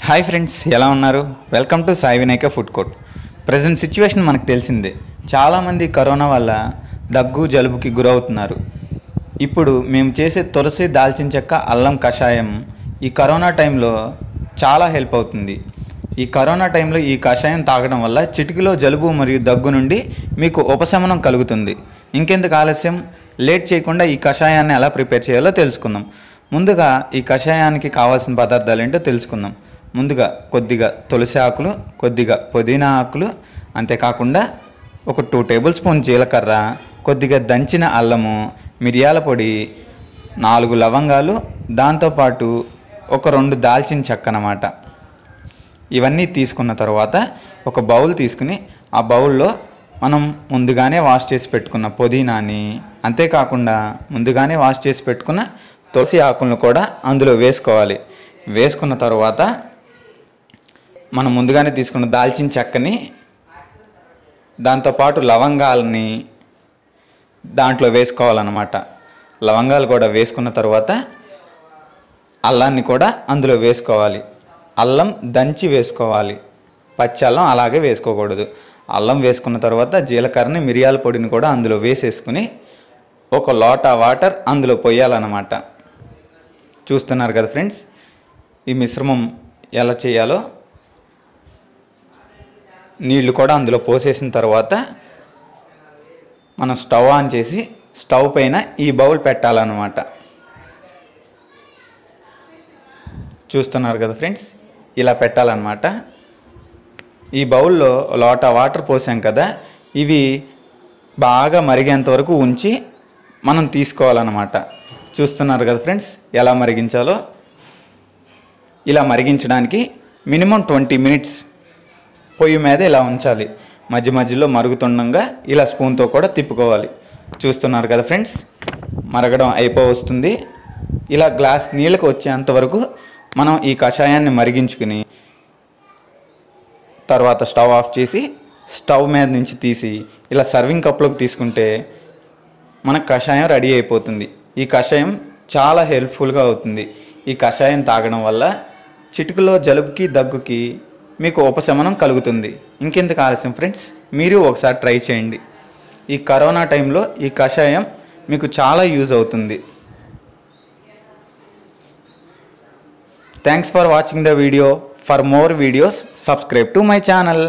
Hi friends, ఎలా ఉన్నారు? Welcome to Sai Vinayaka food court. Present situation మనకు తెలిసిందే. చాలామంది కరోనా వల్ల దగ్గు జలుబుకి గురవుతున్నారు. ఇప్పుడు మేము చేసే తులసి, దాల్చిన చెక్క, అల్లం కషాయం ఈ కరోనా టైంలో చాలా హెల్ప్ అవుతుంది. ఈ కరోనా టైంలో ఈ కషాయం తాగడం వల్ల చిటికలో జలుబు మరియు దగ్గు నుండి మీకు ఉపశమనం కలుగుతుంది. ఇంకెందుకు ఆలస్యం, లేట్ చేయకుండా ఈ కషాయాన్ని ఎలా ప్రిపేర్ చేయాలో తెలుసుకుందాం. ముందుగా ఈ కషాయానికి కావాల్సిన పదార్థాలు ఏంటో తెలుసుకుందాం. ముందుగా కొద్దిగా తులసి ఆకులు, కొద్దిగా పుదీనా ఆకులు, అంతేకాకుండా ఒక 2 టేబుల్ స్పూన్ జీలకర్ర, కొద్దిగా దంచిన అల్లము, మిరియాల పొడి, 4 లవంగాలు, దాంతోపాటు ఒక 2 దాల్చిన చెక్క అన్నమాట. ఇవన్నీ తీసుకున్న తర్వాత ఒక బౌల్ తీసుకుని ఆ బౌల్లో మనం ముందుగానే వాష్ చేసి పెట్టుకున్న పుదీనాని, అంతేకాకుండా ముందుగానే వాష్ చేసి పెట్టుకున్న తులసి ఆకులను కూడా అందులో వేసుకోవాలి. వేసుకున్న తర్వాత మనం ముందుగానే తీసుకున్న దాల్చిన చెక్కని, దాంతోపాటు లవంగాలని దాంట్లో వేసుకోవాలన్నమాట. లవంగాలు కూడా వేసుకున్న తర్వాత అల్లాన్ని కూడా అందులో వేసుకోవాలి. అల్లం దంచి వేసుకోవాలి, పచ్చి అల్లం అలాగే వేసుకోకూడదు. అల్లం వేసుకున్న తర్వాత జీలకర్రని, మిరియాల పొడిని కూడా అందులో వేసేసుకుని ఒక లోటా వాటర్ అందులో పోయాలన్నమాట. చూస్తున్నారు కదా ఫ్రెండ్స్, ఈ మిశ్రమం ఎలా చేయాలో. నీళ్లు కూడా అందులో పోసేసిన తర్వాత మనం స్టవ్ ఆన్ చేసి స్టవ్ పైన ఈ బౌల్ పెట్టాలన్నమాట. చూస్తున్నారు కదా ఫ్రెండ్స్, ఇలా పెట్టాలన్నమాట. ఈ బౌల్లో లోటా వాటర్ పోసాం కదా, ఇవి బాగా మరిగేంత వరకు ఉంచి మనం తీసుకోవాలన్నమాట. చూస్తున్నారు కదా ఫ్రెండ్స్, ఎలా మరిగించాలో. ఇలా మరిగించడానికి మినిమం 20 మినిట్స్ పొయ్యి మీద ఇలా ఉంచాలి. మధ్య మధ్యలో మరుగుతుండగా ఇలా స్పూన్తో కూడా తిప్పుకోవాలి. చూస్తున్నారు కదా ఫ్రెండ్స్, మరగడం అయిపోవస్తుంది. ఇలా గ్లాస్ నీళ్ళకు వచ్చేంతవరకు మనం ఈ కషాయాన్ని మరిగించుకుని తర్వాత స్టవ్ ఆఫ్ చేసి స్టవ్ మీద నుంచి తీసి ఇలా సర్వింగ్ కప్లోకి తీసుకుంటే మనకు కషాయం రెడీ అయిపోతుంది. ఈ కషాయం చాలా హెల్ప్ఫుల్గా అవుతుంది. ఈ కషాయం తాగడం వల్ల చిటికలో జలుబుకి, దగ్గుకి మీకు ఉపశమనం కలుగుతుంది. ఇంకెందుకు ఆలస్యం ఫ్రెండ్స్, మీరు ఒకసారి ట్రై చేయండి. ఈ కరోనా టైంలో ఈ కషాయం మీకు చాలా యూజ్ అవుతుంది. Thanks for watching the video. For more videos subscribe to my channel.